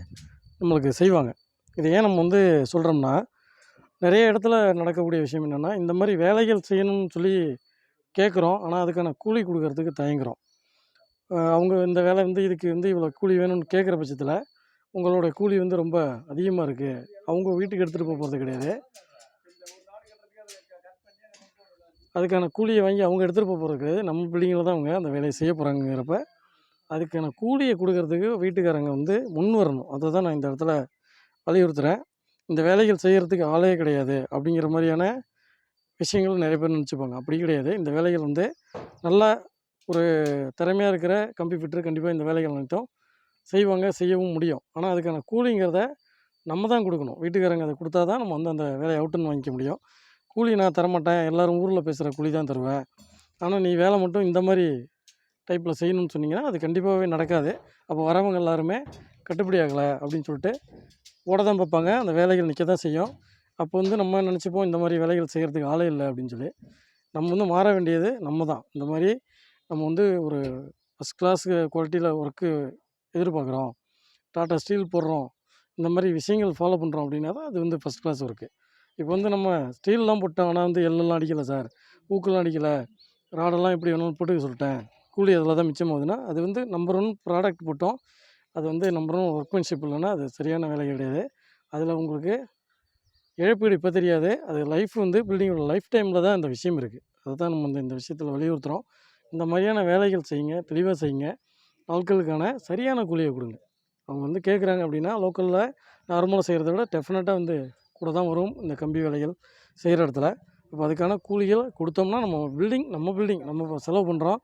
நம்மளுக்கு செய்வாங்க. இதை ஏன் நம்ம வந்து சொல்கிறோம்னா, நிறைய இடத்துல நடக்கக்கூடிய விஷயம் என்னென்னா, இந்த மாதிரி வேலைகள் செய்யணும்னு சொல்லி கேட்குறோம். ஆனால் அதுக்கான கூலி கொடுக்கறதுக்கு தயங்குறோம். அவங்க இந்த வேலை வந்து இதுக்கு வந்து இவ்வளோ கூலி வேணும்னு கேட்குற பட்சத்தில் உங்களோட கூலி வந்து ரொம்ப அதிகமாக இருக்குது. அவங்க வீட்டுக்கு எடுத்துகிட்டு போகிறது கிடையாது. அதுக்கான கூலியை வாங்கி அவங்க எடுத்துகிட்டு போகிறது கிடையாது. நம்ம பில்டிங்கில் தான் அவங்க அந்த வேலையை செய்ய போகிறாங்கிறப்ப அதுக்கான கூலியை கொடுக்கறதுக்கு வீட்டுக்காரங்க வந்து முன் வரணும். அதை தான் நான் இந்த இடத்துல வலியுறுத்துகிறேன். இந்த வேலைகள் செய்கிறதுக்கு ஆளே கிடையாது அப்படிங்கிற மாதிரியான விஷயங்கள் நிறைய பேர் நினச்சிப்பாங்க. அப்படி கிடையாது. இந்த வேலைகள் வந்து நல்லா ஒரு திறமையாக இருக்கிற கம்பி ஃபிட்டர் கண்டிப்பாக இந்த வேலைகள் அனைத்தும் செய்வாங்க, செய்யவும் முடியும். ஆனால் அதுக்கான கூலிங்கிறத நம்ம தான் கொடுக்கணும். வீட்டுக்காரங்க அதை கொடுத்தா தான் நம்ம வந்து அந்த வேலையை அவுட்டுன்னு வாங்கிக்க முடியும். கூலி நான் தரமாட்டேன், எல்லோரும் ஊரில் பேசுகிற கூலி தான் தருவேன், ஆனால் நீ வேலை மட்டும் இந்த மாதிரி டைப்பில் செய்யணும்னு சொன்னீங்கன்னா அது கண்டிப்பாகவே நடக்காது. அப்போ வரவங்க எல்லாருமே கட்டுப்படி ஆகலை அப்படின்னு சொல்லிட்டு ஓட தான் பார்ப்பாங்க. அந்த வேலைகள் நிற்க தான் செய்யும். அப்போ வந்து நம்ம நினச்சிப்போம் இந்த மாதிரி வேலைகள் செய்கிறதுக்கு ஆளே இல்லை அப்படின்னு சொல்லி. நம்ம வந்து மாற வேண்டியது நம்ம தான். இந்த மாதிரி நம்ம வந்து ஒரு ஃபஸ்ட் கிளாஸ் குவாலிட்டியில் ஒர்க்கு எதிர்பார்க்குறோம், டாட்டா ஸ்டீல் போடுறோம், இந்த மாதிரி விஷயங்கள் ஃபாலோ பண்ணுறோம் அப்படின்னா தான் அது வந்து ஃபஸ்ட் கிளாஸ் ஒர்க்கு. இப்போ வந்து நம்ம ஸ்டீல்லாம் போட்டோம், ஆனால் வந்து எல்லாம் அடிக்கலை சார், ஊக்கெல்லாம் அடிக்கலை, ராடெல்லாம் எப்படி வேணாலும் போட்டுக்க சொல்லிட்டேன், கூலி அதில் தான் மிச்சமாகுதுன்னா அது வந்து நம்பர் 1 ப்ராடக்ட் போட்டோம், அது வந்து நம்பர் 1 ஒர்க்மேன்ஷிப் இல்லைன்னா அது சரியான வேலை கிடையாது. அதில் உங்களுக்கு இழப்பீடு இப்போ தெரியாது. அது லைஃப் வந்து பில்டிங்கோட லைஃப் டைமில் தான் இந்த விஷயம் இருக்குது. அதுதான் நம்ம இந்த விஷயத்தில் வலியுறுத்துகிறோம். இந்த மாதிரியான வேலைகள் செய்யுங்க, தெளிவாக செய்யுங்க. ஆட்களுக்கான சரியான கூலியை கொடுங்க. அவங்க வந்து கேட்குறாங்க அப்படின்னா லோக்கலில் நார்மலாக செய்கிறத விட டெஃபினட்டாக வந்து கூட தான் வரும் இந்த கம்பி வேலைகள் செய்கிற இடத்துல. இப்போ அதுக்கான கூலிகள் கொடுத்தோம்னா நம்ம பில்டிங் நம்ம செலவு பண்ணுறோம்,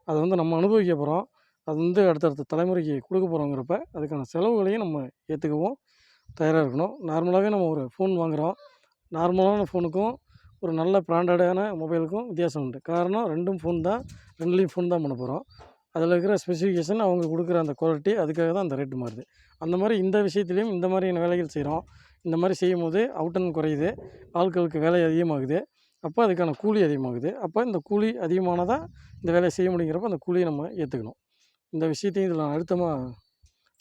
அதை வந்து நம்ம அனுபவிக்க போகிறோம், அது வந்து அடுத்தடுத்த தலைமுறைக்கு கொடுக்க போகிறோங்கிறப்ப அதுக்கான செலவுகளையும் நம்ம ஏற்றுக்கவும் தயாராக இருக்கணும். நார்மலாகவே நம்ம ஒரு ஃபோன் வாங்குகிறோம், நார்மலான ஃபோனுக்கும் ஒரு நல்ல பிராண்டடான மொபைலுக்கும் வித்தியாசம் உண்டு. காரணம் 2ம் ஃபோன் தான், 2லேயும் ஃபோன் தான் பண்ண போகிறோம். அதில் இருக்கிற ஸ்பெசிஃபிகேஷன், அவங்க கொடுக்குற அந்த குவாலிட்டி, அதுக்காக தான் அந்த ரேட்டு மாறுது. அந்த மாதிரி இந்த விஷயத்துலேயும் இந்த மாதிரியான வேலைகள் செய்கிறோம். இந்த மாதிரி செய்யும்போது அவுட்டன் குறையுது, ஆட்களுக்கு வேலை அதிகமாகுது, அப்போ அதுக்கான கூலி அதிகமாகுது. அப்போ இந்த கூலி அதிகமானால் தான் இந்த வேலையை செய்ய முடியுங்கிறப்ப அந்த கூலியை நம்ம ஏற்றுக்கணும். இந்த விஷயத்தையும் இதில் நான் அழுத்தமாக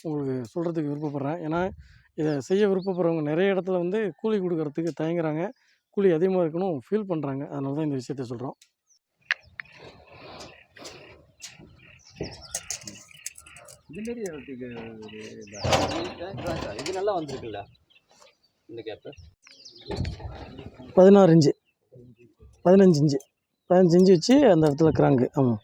உங்களுக்கு சொல்கிறதுக்கு விருப்பப்படுறேன். ஏன்னா இதை செய்ய விருப்பப்படுறவங்க நிறைய இடத்துல வந்து கூலி கொடுக்கறதுக்கு தயங்குறாங்க, கூலி அதிகமாக இருக்கணும் ஃபீல் பண்ணுறாங்க. அதனால தான் இந்த விஷயத்த சொல்கிறோம். இதுமாரி இது நல்லா வந்திருக்குல்ல இந்த கேப்பு 16 இன்ச்சு 15 இன்ச்சு 15 இன்ச்சு வச்சு அந்த இடத்துல கிராங்கு. ஆமாம்,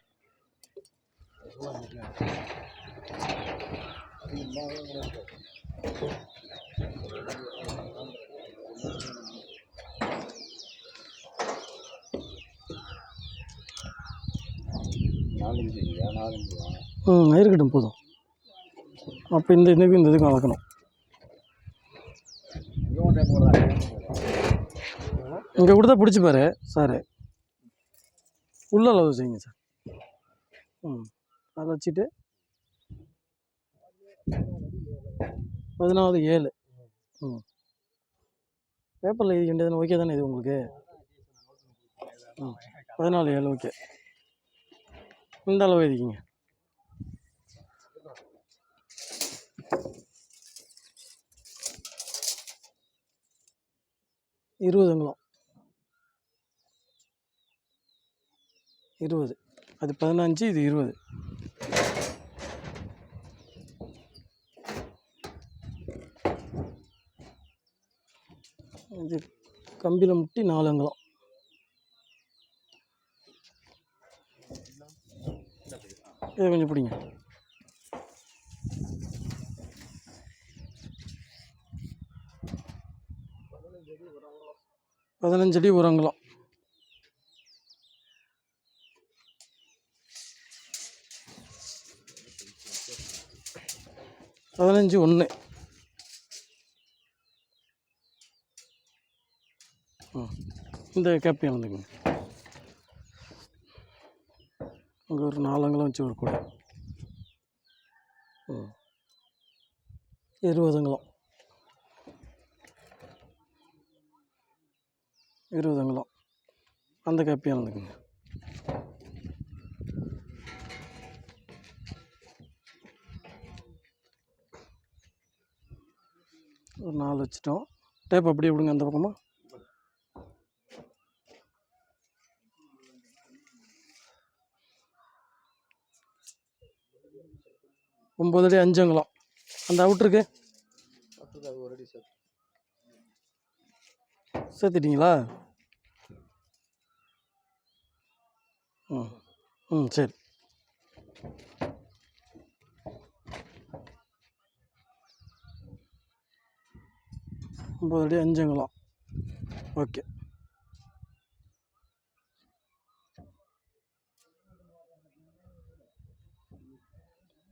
இருக்கட்டும் போதும். அப்போ இந்த இதுக்கும் அளக்கணும். இங்கே கொடுத்தா பிடிச்சிப்பாரு சார், உள்ள அளவு செய்யுங்க சார். அதை வச்சுட்டு 14/7 பேப்பரில் எழுதி வேண்டியது ஓகே தானே இது உங்களுக்கு? 14 7 ஓகே. இந்த அளவு எழுதிக்கிங்க. 20 அங்குலம் 20. அது 15, இது 20. இது கம்பியில் முட்டி 4 அங்குலம். இதை கொஞ்சம் பிடிங்க. 15 அடி 1 அங்குலம். 15 1. இந்த கேப்பையும் வந்துக்குங்க. அங்கே ஒரு 4 அங்குலம் வச்சு ஒரு கூடை. 20 அங்குலம். 20 அங்குலம். அந்த கேப்பையும் வந்துக்குங்க. ஒரு 4 வச்சுட்டோம். டேப் அப்படியே விடுங்க அந்த பக்கமாக. ஒம்பது அடி 5 அங்குலம். அந்த அவுட்ருக்கு சேர்த்துட்டிங்களா? சரி. ஒம்பது அடி 5 அங்குலம். ஓகே.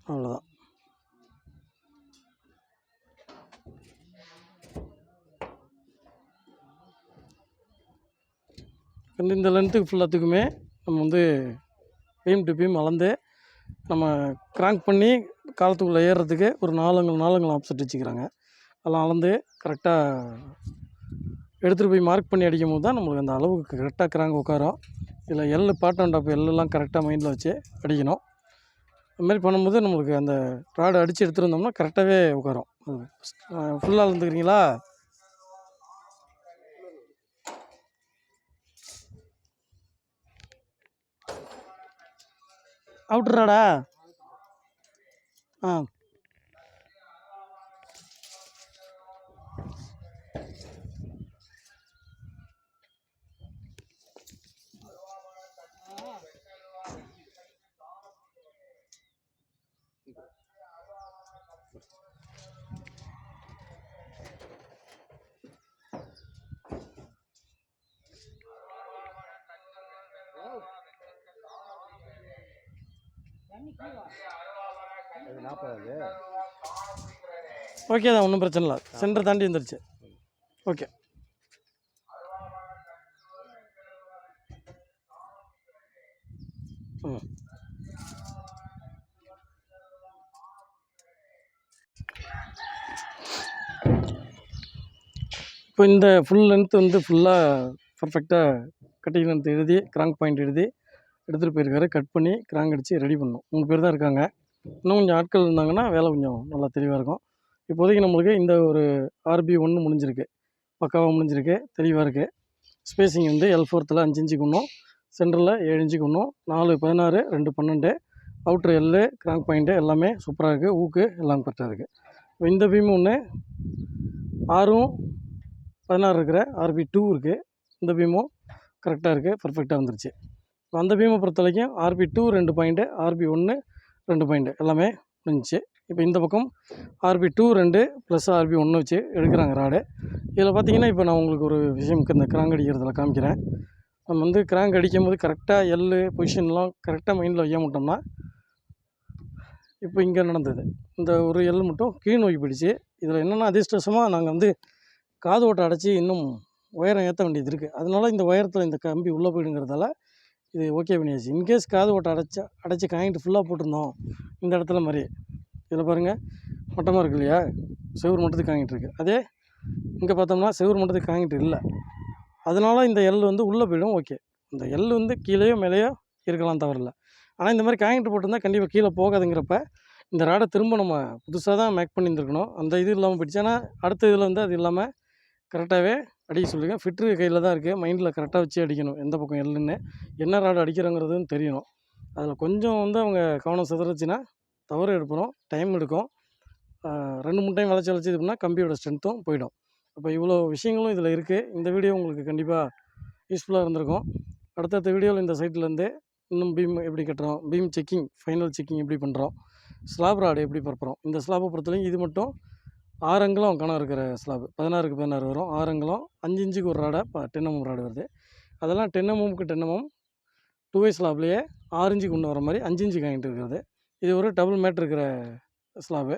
அவ்வளோதான். இந்த லென்த்துக்கு ஃபுல்லாத்துக்குமே நம்ம வந்து பீம் டு பீம் அளந்து நம்ம கிராங்க் பண்ணி காலத்துக்குள்ளே ஏறுறதுக்கு ஒரு 4 அங்குலம் ஆப்செட் வச்சுக்கிறாங்க. அதெல்லாம் அளந்து கரெக்டாக எடுத்துகிட்டு போய் மார்க் பண்ணி அடிக்கும் போது தான் நம்மளுக்கு அந்த அளவுக்கு கரெக்டாக கிராங்க் உட்காரும். இதில் எல் பாட்டன் டாப் எல்லாம் கரெக்டாக மைண்டில் வச்சு அடிக்கணும். அதுமாதிரி பண்ணும்போது நம்மளுக்கு அந்த ராடை அடித்து எடுத்துகிட்டு வந்தோம்னா கரெக்டாகவே உட்காரும். ஃபுல்லாக அளந்துக்கிறீங்களா? அவுட்ரு ராடா? ஓகே தான், ஒன்றும் பிரச்சனை இல்லை. சென்டர் தாண்டி வந்துருச்சு. ஓகே. இப்போ இந்த ஃபுல் லென்த் வந்து ஃபுல்லாக பர்ஃபெக்டாக கட்டிங் லென்த் எழுதி கிராங்க் பாயிண்ட் எழுதி எடுத்துகிட்டு போயிருக்காரு. கட் பண்ணி கிராங்க் அடித்து ரெடி பண்ணணும். 3 பேர் தான் இருக்காங்க. இன்னும் கொஞ்சம் ஆட்கள் இருந்தாங்கன்னா வேலை கொஞ்சம் நல்லா தெளிவாக இருக்கும். இப்போதைக்கு நம்மளுக்கு இந்த ஒரு RB 1 முடிஞ்சிருக்கு. பக்காவாக முடிஞ்சிருக்கு, தெளிவாக இருக்குது. ஸ்பேஸிங் வந்து L4த்தில் 5 இன்ச்சுக்கு ஒன்றும், சென்டரில் 7 இன்ச்சுக்கு ஒன்றும், 4 16 2 12, அவுட்ரு எல்லு கிராங்க் பாயிண்ட்டு எல்லாமே சூப்பராக இருக்குது. ஊக்கு எல்லாம் கரெக்டாக இருக்குது. இப்போ இந்த பீம் ஒன்று 6 16 இருக்கிற RB 2 இருக்குது. இந்த பீமும் கரெக்டாக இருக்குது, பர்ஃபெக்டாக வந்துருச்சு. இப்போ அந்த பீமை பொறுத்த வரைக்கும் RB 2 2 பாயிண்ட்டு, RB 1 2 பாயிண்ட்டு எல்லாமே முடிஞ்சிச்சு. இப்போ இந்த பக்கம் RB 2 2 ப்ளஸ் RB 1 வச்சு எடுக்கிறாங்க ராடு. இதில் பார்த்தீங்கன்னா இப்போ நான் உங்களுக்கு ஒரு விஷயம் இந்த கிராங்க் அடிக்கிறதுல காமிக்கிறேன். நம்ம வந்து கிராங்க் அடிக்கும் போது கரெக்டாக எல்லு பொசிஷன்லாம் கரெக்டாக மைண்டில் வைக்க மாட்டோம்னா, இப்போ இங்கே நடந்தது இந்த ஒரு எல் மட்டும் கீழ் நோக்கி போயிடுச்சு. இதில் என்னென்னா அதிர்ஷ்டவசமாக நாங்கள் வந்து காது ஓட்டை அடைச்சி இன்னும் உயரம் ஏற்ற வேண்டியது இருக்குது. அதனால இந்த உயரத்தில் இந்த கம்பி உள்ளே போயிடுங்கிறதால இது ஓகே பண்ணியாச்சு. இன்கேஸ் காது ஓட்டை அடைச்சி காயின்ட்டு ஃபுல்லாக போட்டிருந்தோம் இந்த இடத்துல மாதிரி, இதில் பாருங்கள் மட்டமாக இருக்கு இல்லையா, செவுர் மட்டத்துக்கு காங்கிட்டு இருக்குது. அதே இங்கே பார்த்தோம்னா செவுர் மட்டத்துக்கு காங்கிட்டு இல்லை. அதனால் இந்த எல் வந்து உள்ளே போயிடும். ஓகே, இந்த எள் வந்து கீழேயோ மேலேயோ இருக்கலாம் தவறில்ல. ஆனால் இந்த மாதிரி காங்கிரீட் போட்டிருந்தா கண்டிப்பாக கீழே போகாதுங்கிறப்ப இந்த ராடை திரும்ப நம்ம புதுசாக தான் மேக் பண்ணியிருந்துருக்கணும். அந்த இது இல்லாமல் போயிடுச்சு. ஆனால் அடுத்த இதில் வந்து அது இல்லாமல் கரெக்டாகவே அடிக்க சொல்லியிருக்கேன். ஃபிட்ரு கையில் தான் இருக்குது. மைண்டில் கரெக்டாக வச்சு அடிக்கணும் எந்த பக்கம் எள்ளுன்னு, என்ன ராடு அடிக்கிறோங்கிறதுன்னு தெரியணும். அதில் கொஞ்சம் வந்து அவங்க கவனம் சிதறச்சுன்னா தவறு ஏற்படும், டைம் எடுக்கும். 2, 3 டைம் வளைச்சி இது பண்ணால் கம்பியோட ஸ்ட்ரென்த்தும் போயிடும். அப்போ இவ்வளோ விஷயங்களும் இதில் இருக்குது. இந்த வீடியோ உங்களுக்கு கண்டிப்பாக யூஸ்ஃபுல்லாக இருந்திருக்கும். அடுத்தடுத்த வீடியோவில் இந்த சைட்லேருந்து இன்னும் பீம் எப்படி கட்டுறோம், பீம் செக்கிங், ஃபைனல் செக்கிங் எப்படி பண்ணுறோம், ஸ்லாப் ராடு எப்படி பரப்புறோம். இந்த ஸ்லாப்பை பொறுத்தவரைக்கும் இது மட்டும் 6 அங்குலம் கணம் இருக்கிற ஸ்லாப், 16க்கு 16 வரும். 6 அங்குலம் 5 இன்ச்சுக்கு ஒரு ராடை 10 mm ராடு வருது. அதெல்லாம் 10 mmக்கு 10 mm 2 வே ஸ்லாப்லேயே 6 இன்ச்சுக்கு ஒன்று வர மாதிரி 5 இன்ச்சு காயின்ட்டு இருக்கிறது. இது ஒரு டபுள் மேட் இருக்கிற ஸ்லாபு.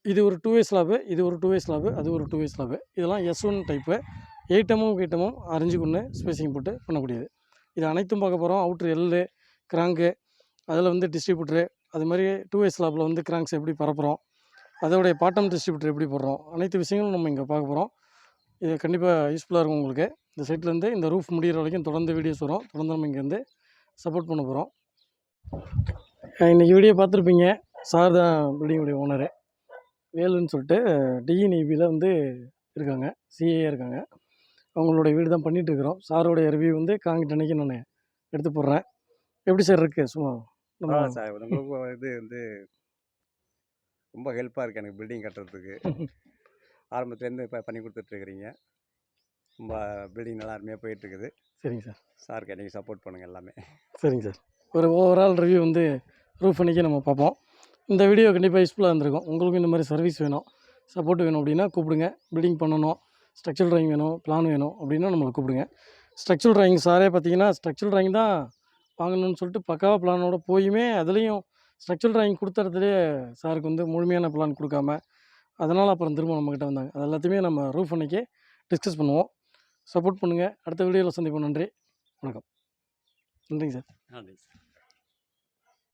இது ஒரு 2 வே ஸ்லாபு, இது ஒரு 2 வே ஸ்லாபு, அது ஒரு 2 வே ஸ்லாபு. இதெல்லாம் S1 டைப்பு. 8 mm 8 mm 6 இன்ச்சுக்கு ஒன்று ஸ்பேசிங் போட்டு பண்ணக்கூடியது. இது அனைத்தும் பார்க்க போகிறோம். அவுட்ரு எள்ளு, கிராங்கு, அதில் வந்து டிஸ்ட்ரிபியூட்ரு, அது மாதிரி 2 வே ஸ்லாப்பில் வந்து கிராங்க்ஸ் எப்படி பரப்புகிறோம், அதோடைய பாட்டம் டிஸ்ட்ரிபியூட்டர் எப்படி போடுறோம், அனைத்து விஷயங்களும் நம்ம இங்கே பார்க்க போகிறோம். இது கண்டிப்பாக யூஸ்ஃபுல்லாக இருக்கும் உங்களுக்கு. இந்த சைட்லேருந்து இந்த ரூஃப் முடிகிற வரைக்கும் தொடர்ந்து வீடியோஸ் வரும். தொடர்ந்து நம்ம இங்கேருந்து சப்போர்ட் பண்ண போகிறோம். இன்றைக்கி வீடியோ பார்த்துருப்பீங்க. சார் தான் பில்டிங்குடைய ஓனரு, வேலுன்னு சொல்லிட்டு டிஎன்இபியில் வந்து இருக்காங்க, சிஏ இருக்காங்க. அவங்களுடைய வீடு தான் பண்ணிகிட்ருக்குறோம். சாரோடைய ரிவ்யூ வந்து காங்கிரீட் அன்றைக்கி நான் எடுத்து போடுறேன். எப்படி சார் இருக்குது? சும்மா நம்ம சார் உங்களுக்கு இது வந்து ரொம்ப ஹெல்ப்பாக இருக்குது எனக்கு பில்டிங் கட்டுறதுக்கு. ஆரம்பத்துலேருந்து இப்போ பண்ணி கொடுத்துட்ருக்குறீங்க. ரொம்ப பில்டிங் நல்லா அருமையாக போயிட்டுருக்குது. சரிங்க சார். சாருக்கு நீங்கள் சப்போர்ட் பண்ணுங்கள் எல்லாமே. சரிங்க சார். ஒரு ஓவரால் ரிவ்யூ வந்து ரூஃப் அன்றைக்கி நம்ம பார்ப்போம். இந்த வீடியோ கண்டிப்பாக யூஸ்ஃபுல்லாக இருந்திருக்கும். உங்களுக்கும் இந்த மாதிரி சர்வீஸ் வேணும், சப்போர்ட் வேணும் அப்படின்னா கூப்பிடுங்க. பில்டிங் பண்ணணும், ஸ்ட்ரக்சரல் ட்ராயிங் வேணும், பிளான் வேணும் அப்படின்னா நம்மளை கூப்பிடுங்க. ஸ்ட்ரக்சரல் ட்ராயிங் சாரே பார்த்தீங்கன்னா ஸ்ட்ரக்சரல் ட்ராயிங் தான் வாங்கணும்னு சொல்லிட்டு பக்காவாக பிளானோட போயுமே அதுலேயும் ஸ்ட்ரக்சரல் ட்ராயிங் கொடுத்துறதுலேயே சாருக்கு வந்து முழுமையான பிளான் கொடுக்காம, அதனால் அப்புறம் திரும்ப நம்மக்கிட்ட வந்தாங்க. அது எல்லாத்தையுமே நம்ம ரூஃப் அன்றைக்கி டிஸ்கஸ் பண்ணுவோம். சப்போர்ட் பண்ணுங்கள். அடுத்த வீடியோவில் சந்திப்போம். நன்றி, வணக்கம். நன்றிங்க சார். நன்றி சார்.